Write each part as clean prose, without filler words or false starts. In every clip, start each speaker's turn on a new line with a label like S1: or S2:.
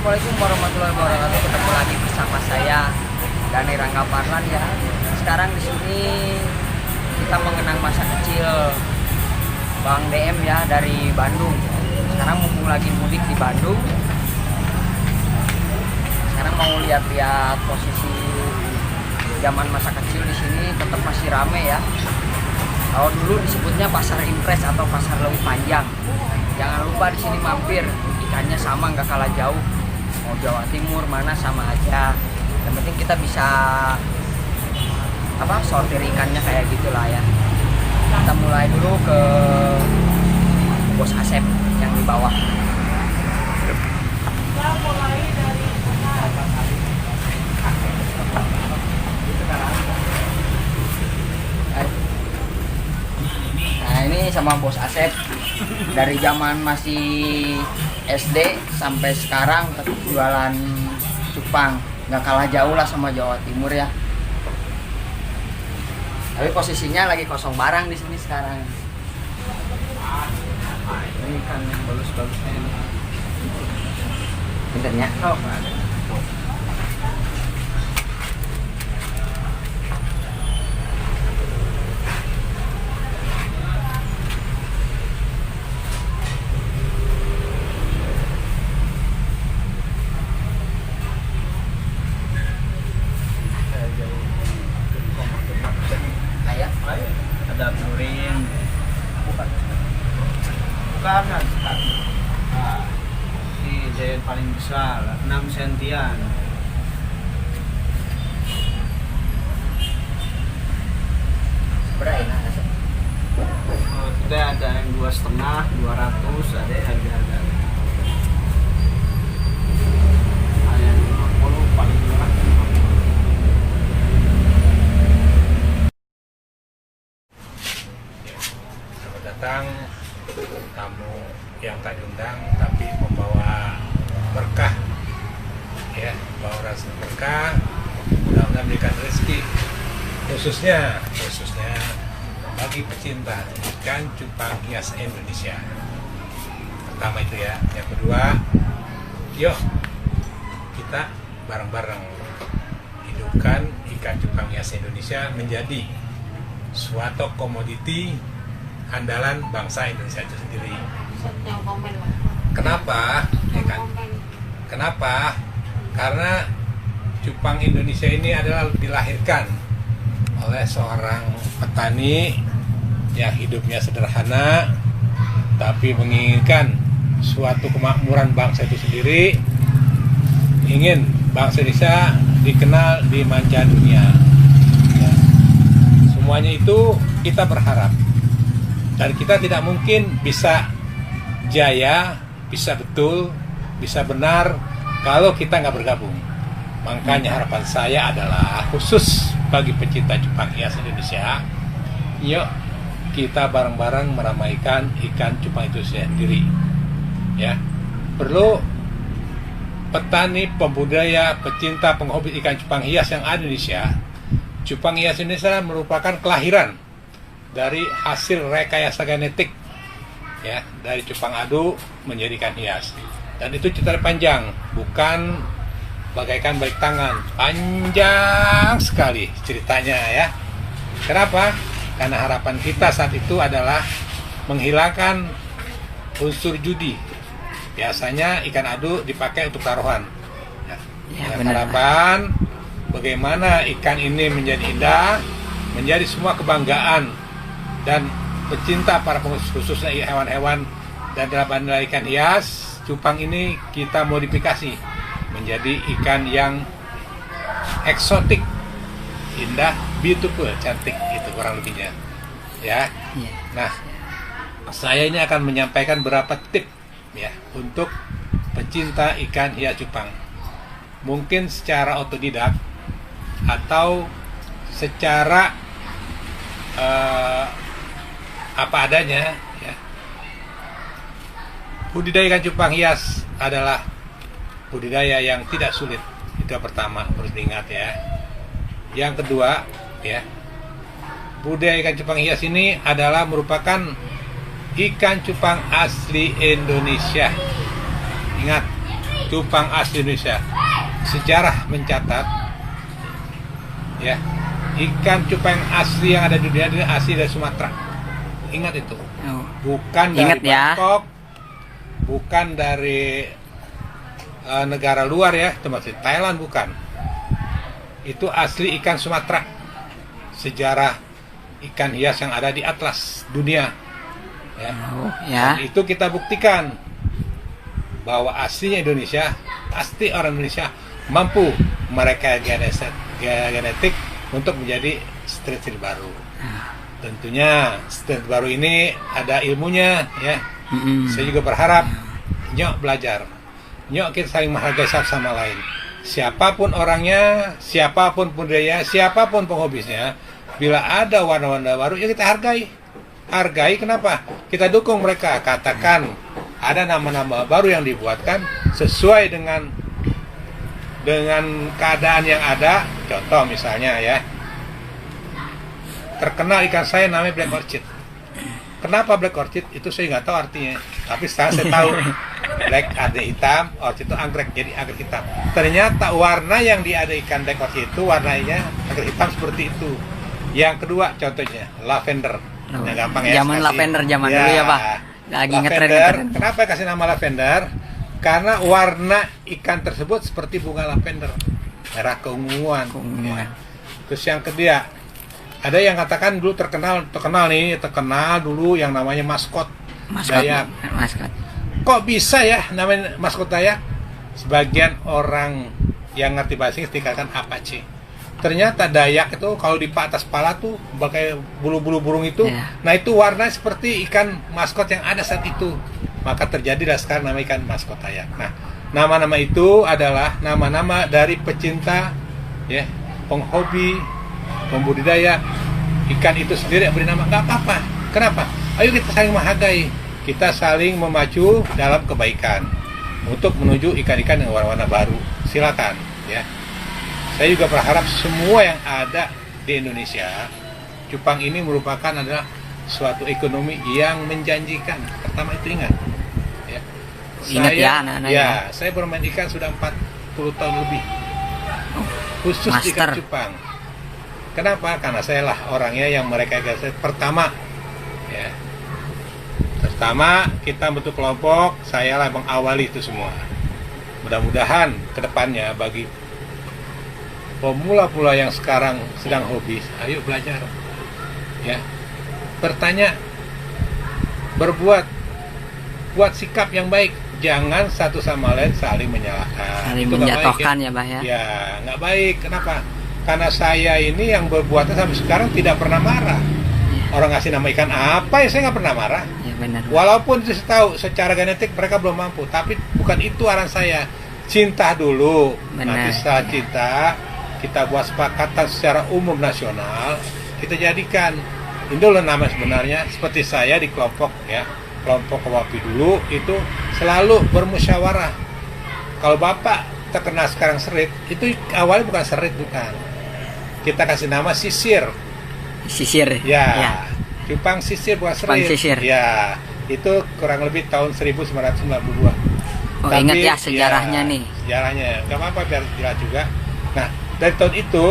S1: Assalamualaikum warahmatullahi wabarakatuh. Ketemu lagi bersama saya Dani Rangga Parlan ya. Sekarang di sini kita mengenang masa kecil Bang DM ya dari Bandung. Sekarang mumpung lagi mudik di Bandung. Sekarang mau lihat-lihat posisi zaman masa kecil di sini tetap masih rame ya. Kalau dulu disebutnya pasar impres atau pasar Lewi Panjang. Jangan lupa di sini mampir, ikannya sama nggak kalah jauh. Mau Jawa Timur mana sama aja. Yang penting kita bisa sortir ikannya kayak gitulah ya. Kita mulai dulu ke Bos Asep yang di bawah. Nah ini sama Bos Asep dari zaman masih SD sampai sekarang tetap jualan cupang, nggak kalah jauh lah sama Jawa Timur ya. Tapi posisinya lagi kosong barang di sini sekarang. Ini kan yang bagus-bagusnya ini. Bentarnya. Oh, ada.
S2: Ada turin bukan si giant paling besar 6 sentian.
S1: Berapa ini?
S2: Kita ada yang 2,5, 200, ada harga-harga. Ada yang 50 paling murah.
S3: Datang tamu yang tak diundang tapi membawa berkah ya, membawa rasa berkah, mudah-mudahan memberikan rezeki khususnya bagi pecinta ikan cupang hias Indonesia. Pertama itu ya. Yang kedua, yuk kita bareng-bareng hidupkan ikan cupang hias Indonesia menjadi suatu komoditi andalan bangsa Indonesia itu sendiri. Kenapa? Ya kan? Kenapa? Karena cupang Indonesia ini adalah dilahirkan oleh seorang petani yang hidupnya sederhana tapi menginginkan suatu kemakmuran bangsa itu sendiri, ingin bangsa Indonesia dikenal di manca dunia ya. Semuanya itu kita berharap. Dan kita tidak mungkin bisa jaya, bisa betul, bisa benar kalau kita nggak bergabung. Makanya harapan saya adalah khusus bagi pecinta cupang hias Indonesia, yuk kita bareng-bareng meramaikan ikan cupang itu sendiri. Ya, perlu petani, pembudaya, pecinta, penghobi ikan cupang hias yang ada di Indonesia. Cupang hias Indonesia merupakan kelahiran dari hasil rekayasa genetik ya, dari cupang adu menjadi ikan hias. Dan itu cerita panjang, bukan bagaikan balik tangan, panjang sekali ceritanya ya. Kenapa? Karena harapan kita saat itu adalah menghilangkan unsur judi. Biasanya ikan adu dipakai untuk taruhan ya. Dengan harapan bagaimana ikan ini menjadi indah, menjadi semua kebanggaan dan pecinta para khususnya hewan-hewan. Dan dalam bandara ikan hias, cupang ini kita modifikasi menjadi ikan yang eksotik, indah, beautiful, cantik, itu kurang lebihnya ya. Nah, saya ini akan menyampaikan beberapa tip ya untuk pecinta ikan hias cupang. Mungkin secara otodidak atau secara apa adanya ya. Budidaya ikan cupang hias adalah budidaya yang tidak sulit. Itu yang pertama, harus diingat ya. Yang kedua ya, budidaya ikan cupang hias ini adalah merupakan ikan cupang asli Indonesia. Ingat, cupang asli Indonesia. Sejarah mencatat, ya, ikan cupang asli yang ada di dunia ini asli dari Sumatera. Ingat itu.
S1: Oh.
S3: Bukan dari
S1: Ingat ya.
S3: Bangkok, bukan dari negara luar ya, termasuk Thailand, bukan. Itu asli ikan Sumatera. Sejarah ikan hias yang ada di atlas dunia. Ya.
S1: Oh, ya.
S3: Dan itu kita buktikan bahwa aslinya Indonesia, pasti orang Indonesia mampu mereka genetik untuk menjadi strain baru. Tentunya strain baru ini ada ilmunya ya. Saya juga berharap Nyok belajar. Nyok kita saling menghargai satu sama lain. Siapapun orangnya, siapapun budaya, siapapun penghobisnya, bila ada warna-warna baru ya kita hargai. Hargai kenapa? Kita dukung mereka. Katakan ada nama-nama baru yang dibuatkan sesuai dengan keadaan yang ada. Contoh misalnya ya, terkenal ikan saya namanya black orchid. Kenapa black orchid? Itu saya nggak tahu artinya. Tapi sekarang saya tahu. Black ada hitam, orchid itu anggrek, jadi anggrek hitam. Ternyata warna yang ada ikan black orchid itu warnanya anggrek hitam seperti itu. Yang kedua contohnya lavender. Yang gampang ya.
S1: Zaman lavender zaman dulu ya Pak. Lagi ngetren.
S3: Kenapa kasih nama lavender? Karena warna ikan tersebut seperti bunga lavender, merah keunguan. Ya. Terus yang kedua, ada yang katakan dulu terkenal dulu yang namanya maskot Dayak.
S1: Maskot.
S3: Kok bisa ya namanya maskot Dayak? Sebagian orang yang ngerti bahasa Inggris dikatakan Apache. Ternyata Dayak itu kalau di atas kepala tuh pakai bulu-bulu burung itu, nah itu warna seperti ikan maskot yang ada saat itu. Maka terjadilah sekarang nama ikan maskot Dayak. Nah, nama-nama itu adalah nama-nama dari pecinta, ya, penghobi, pembudidaya ikan itu sendiri yang beri nama. Nggak apa-apa. Kenapa? Ayo kita saling menghargai, kita saling memacu dalam kebaikan untuk menuju ikan-ikan yang warna-warna baru. Silakan, ya. Saya juga berharap semua yang ada di Indonesia, cupang ini merupakan adalah suatu ekonomi yang menjanjikan. Pertama itu ingat. Ya.
S1: Ingat ya anak-anak.
S3: Ya, saya bermain ikan sudah 40 tahun lebih. Khusus ikan cupang. Kenapa? Karena saya lah orangnya yang mereka pertama. Ya. Pertama kita bentuk kelompok, saya lah mengawali itu semua. Mudah-mudahan kedepannya bagi pemula-pemula yang sekarang sedang hobi, ayo belajar, ya, bertanya, berbuat, buat sikap yang baik, jangan satu sama lain saling menyalahkan,
S1: saling
S3: itu
S1: menjatuhkan
S3: baik,
S1: ya Bah ya.
S3: Ya, nggak baik. Kenapa? Karena saya ini yang berbuatnya sampai sekarang tidak pernah marah. Orang ngasih nama ikan apa ya saya nggak pernah marah.
S1: Ya, benar.
S3: Walaupun saya tahu secara genetik mereka belum mampu, tapi bukan itu arahan saya. Cinta dulu, nanti setelah cinta kita buat sepakatan secara umum nasional, kita jadikan ini dulu nama sebenarnya. Seperti saya di kelompok ya, kelompok Kewapi dulu itu selalu bermusyawarah. Kalau Bapak terkenal sekarang serit, itu awalnya bukan serit, bukan. Kita kasih nama sisir.
S1: Sisir.
S3: Ya. Cupang sisir bukan serit.
S1: Cupang sisir.
S3: Ya, itu kurang lebih tahun 1992.
S1: Oh, tapi, ingat ya sejarahnya ya, nih.
S3: Sejarahnya, nggak apa-apa biar jelas juga. Nah, dari tahun itu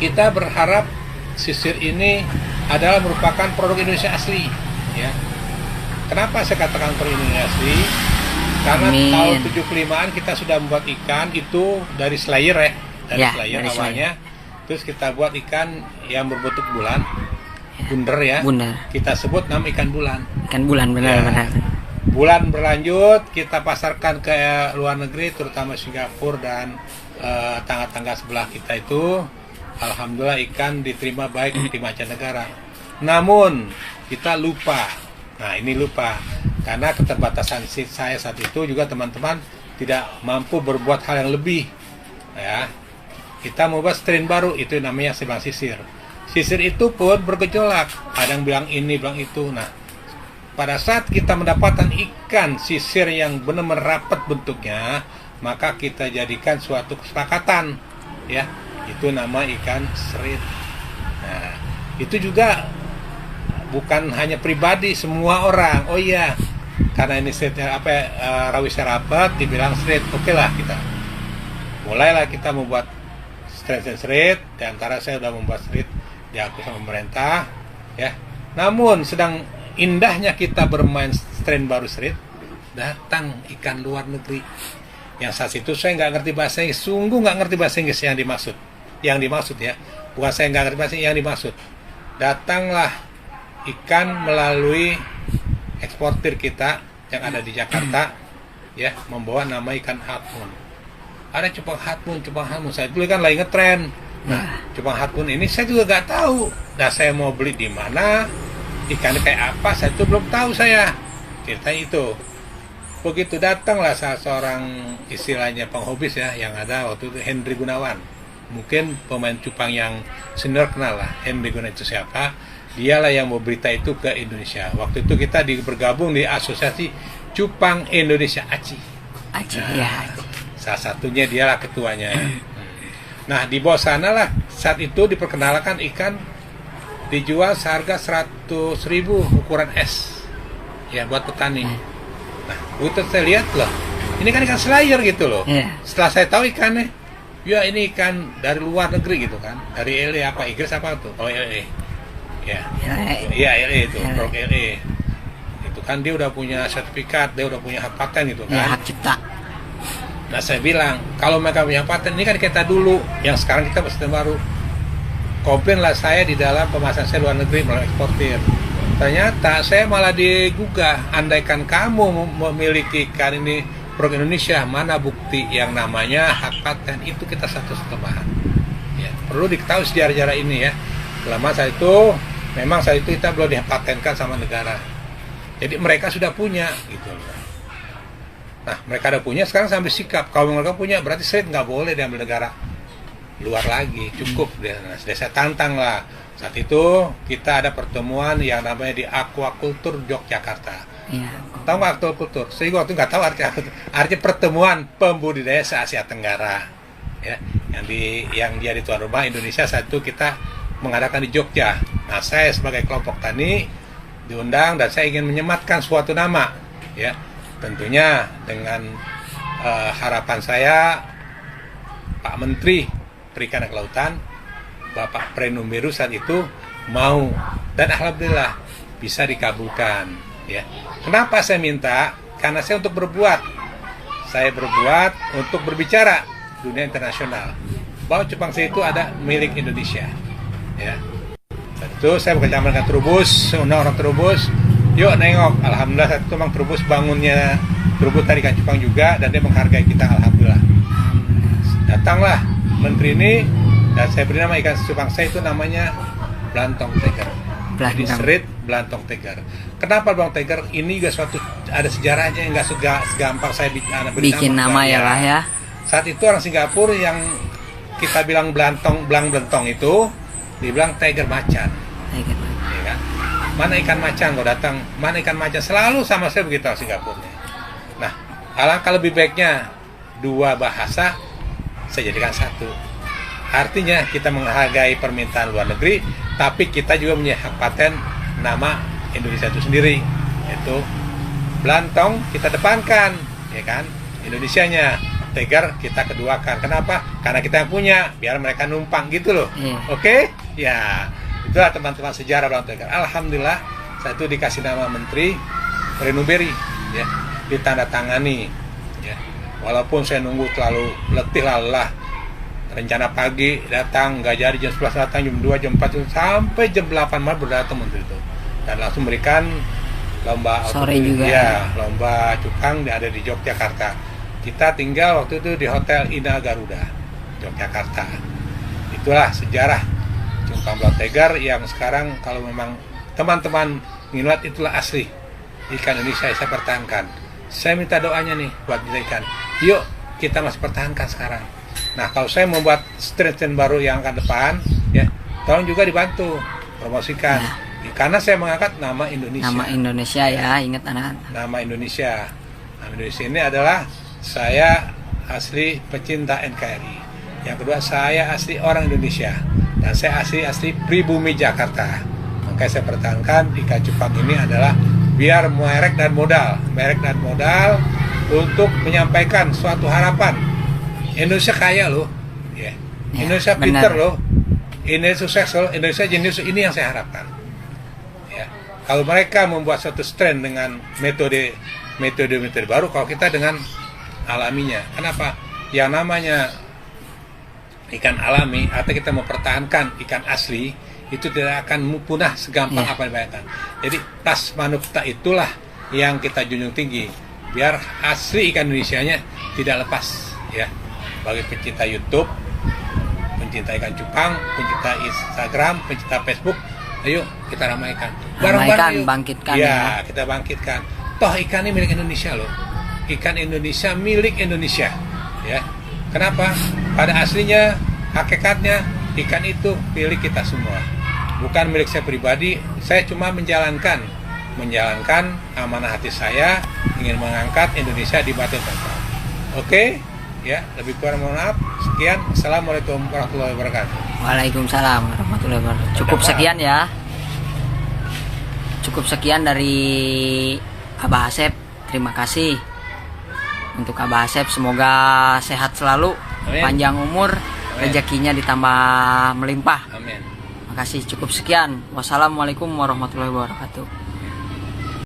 S3: kita berharap sisir ini adalah merupakan produk Indonesia asli, ya. Kenapa saya katakan produk Indonesia asli? Karena tahun 75-an kita sudah membuat ikan itu dari slayer ya, dari slayer awalnya. Terus kita buat ikan yang berbentuk bulan, bunder ya. Bunder. Kita sebut nama ikan bulan.
S1: Ikan bulan benar-benar. Ya.
S3: Bulan berlanjut kita pasarkan ke luar negeri, terutama Singapura dan tangga-tangga sebelah kita itu. Alhamdulillah ikan diterima baik di mancanegara. Namun kita lupa. Nah ini lupa karena keterbatasan saya saat itu juga teman-teman tidak mampu berbuat hal yang lebih. Ya, kita mau buat strain baru itu namanya sebang sisir. Sisir itu pun bergejolak. Ada yang bilang ini, bilang itu. Nah, pada saat kita mendapatkan ikan sisir yang benar-benar rapat bentuknya, maka kita jadikan suatu kesepakatan, ya, itu nama ikan serit. Nah, itu juga bukan hanya pribadi, semua orang. Oh iya, karena ini streetnya rawisnya rapat, dibilang street, oke lah kita. Mulailah kita membuat street, di antara saya sudah membuat street diakui sama pemerintah, ya. Namun sedang indahnya kita bermain strain baru street, datang ikan luar negeri. Yang saat itu saya nggak ngerti bahasa Inggris, sungguh nggak ngerti bahasa Inggris yang dimaksud ya. Bukan saya nggak ngerti bahasa Inggris, yang dimaksud. Datanglah ikan melalui eksportir kita yang ada di Jakarta, ya, membawa nama ikan harpoon. Ada cupang harpoon. Saya dulu kan lagi ngetren. Nah, cupang harpoon ini saya juga nggak tahu. Nah, saya mau beli di mana, ikannya kayak apa, saya itu belum tahu saya. Ceritanya itu. Begitu datanglah seorang istilahnya penghobis ya, yang ada waktu itu Henry Gunawan. Mungkin pemain cupang yang senior kenal lah, Henry Gunawan itu siapa. Dialah yang mau berita itu ke Indonesia. Waktu itu kita bergabung di Asosiasi Cupang Indonesia ACI. Salah satunya dialah ketuanya. Nah, di bawah sana lah saat itu diperkenalkan ikan dijual seharga 100.000 ukuran S. Ya, buat petani. Nah, begitu saya lihat loh, ini kan ikan slayer gitu loh. Setelah saya tahu ikannya, ya ini ikan dari luar negeri gitu kan, dari LA apa Inggris apa tuh? Oh LA, ya, iya LA itu, produk LA. Itu kan dia udah punya sertifikat, dia udah punya hak paten gitu kan.
S1: Hak cipta.
S3: Nah saya bilang, kalau mereka punya paten, ini kan kita dulu, yang sekarang kita sistem baru. Komplain lah saya di dalam pemasaran saya luar negeri melalui eksportir. Ternyata saya malah digugah, andaikan kamu memiliki ikan ini produk Indonesia, mana bukti yang namanya hak paten, itu kita satu tambahan. Ya, perlu diketahui sejarah-sejarah ini ya. Selama saat itu, memang saat itu kita belum dipatenkan sama negara. Jadi mereka sudah punya gitu loh. Nah, mereka udah punya, sekarang sambil sikap. Kalau mereka punya, berarti street nggak boleh diambil negara luar lagi, cukup. Nah, saya tantang lah. Saat itu kita ada pertemuan yang namanya di Aquaculture Yogyakarta. Tahu nggak aquaculture? Saya waktu nggak tahu arti pertemuan pembudidaya se Asia Tenggara. Ya, yang dia di tuan rumah Indonesia, saat itu kita mengadakan di Jogja. Nah, saya sebagai kelompok tani diundang dan saya ingin menyematkan suatu nama, ya. Tentunya dengan harapan saya Pak Menteri Perikanan dan Kelautan, Bapak Prenumeru saat itu mau, dan alhamdulillah bisa dikabulkan. Ya. Kenapa saya minta? Karena saya untuk berbuat. Saya berbuat untuk berbicara dunia internasional bahwa cupang saya itu ada milik Indonesia. Ya. Tentu saya bekerja dengan Trubus, orang Trubus. Yuk nengok, alhamdulillah saat itu memang Trubus bangunnya Trubus tadi ikan cupang juga, dan dia menghargai kita, alhamdulillah. Datanglah menteri ini, dan saya beri nama ikan cupang saya itu namanya Blantong Tiger. Jadi street Blantong Tiger. Kenapa Blantong Tiger? Ini juga suatu ada sejarahnya, nggak segampang saya
S1: bikin nama ya lah ya.
S3: Saat itu orang Singapura yang kita bilang Blantong itu dibilang Tiger macan. Ya kan? Mana ikan macan, kalau datang, mana ikan macan, selalu sama saya begitu orang Singapura. Nah, alangkah lebih baiknya dua bahasa saya jadikan satu. Artinya kita menghargai permintaan luar negeri, tapi kita juga punya hak paten nama Indonesia itu sendiri, yaitu Blantong kita depankan, ya kan, Indonesianya. Tiger kita keduakan. Kenapa? Karena kita yang punya, biar mereka numpang gitu loh. Oke? Ya, itulah teman-teman sejarah Blantong Tiger. Alhamdulillah, saya itu dikasih nama Menteri Renuberi, ya, ditandatangani. Ya. Walaupun saya nunggu terlalu letih lelah. Rencana pagi datang, nggak jadi, jam 11 datang, jam 2, jam 4, sampai jam 8 malam baru datang Menteri itu. Dan langsung berikan lomba
S1: sore juga.
S3: Ya, lomba cupang ada di Yogyakarta. Kita tinggal waktu itu di Hotel Ina Garuda, Yogyakarta. Itulah sejarah cupang Blantong Tiger yang sekarang kalau memang teman-teman ngeliat itulah asli ikan Indonesia saya pertahankan. Saya minta doanya nih buat ikan. Yuk kita masih pertahankan sekarang. Nah, kalau saya membuat strain baru yang akan depan, ya, tolong juga dibantu promosikan. Karena saya mengangkat nama Indonesia.
S1: Nama Indonesia ya, ingat anak-anak.
S3: Nama Indonesia. Nama Indonesia ini adalah saya asli pecinta NKRI. Yang kedua, saya asli orang Indonesia. Dan saya asli pribumi Jakarta. Makanya saya pertahankan ikan cupang ini adalah biar merek dan modal untuk menyampaikan suatu harapan. Indonesia kaya loh, ya.
S1: Ya,
S3: Indonesia
S1: benar.
S3: pinter loh, Indonesia sukses loh, Indonesia jenius, ini yang saya harapkan. Ya. Kalau mereka membuat suatu strain dengan metode baru, kalau kita dengan alaminya. Kenapa? Yang namanya ikan alami atau kita mempertahankan ikan asli itu tidak akan punah segampang
S1: Ya.
S3: apa yang dibayangkan. Jadi Tasmanukta itulah yang kita junjung tinggi, biar asli ikan Indonesianya tidak lepas, ya. Bagi pencinta YouTube, pencinta ikan cupang, pencinta Instagram, pencinta Facebook, ayo kita ramaikan.
S1: Ramaikan,
S3: yuk.
S1: bangkitkan,
S3: Ya,
S1: ya.
S3: kita bangkitkan. Toh ikan ini milik Indonesia loh. Ikan Indonesia milik Indonesia, ya. Kenapa? Pada aslinya, hakikatnya ikan itu milik kita semua. Bukan milik saya pribadi. Saya cuma menjalankan amanah hati saya, ingin mengangkat Indonesia di batu total. Oke, ya, lebih kurang mohon maaf. Sekian, assalamualaikum warahmatullahi wabarakatuh.
S1: Waalaikumsalam warahmatullahi wabarakatuh. Cukup sekian ya. Cukup sekian dari Abah Asep. Terima kasih untuk Abah Asep. Semoga sehat selalu,
S3: Amin.
S1: panjang umur,
S3: Amin.
S1: rezekinya ditambah melimpah.
S3: Amin.
S1: Makasih, cukup sekian. Wassalamualaikum warahmatullahi wabarakatuh.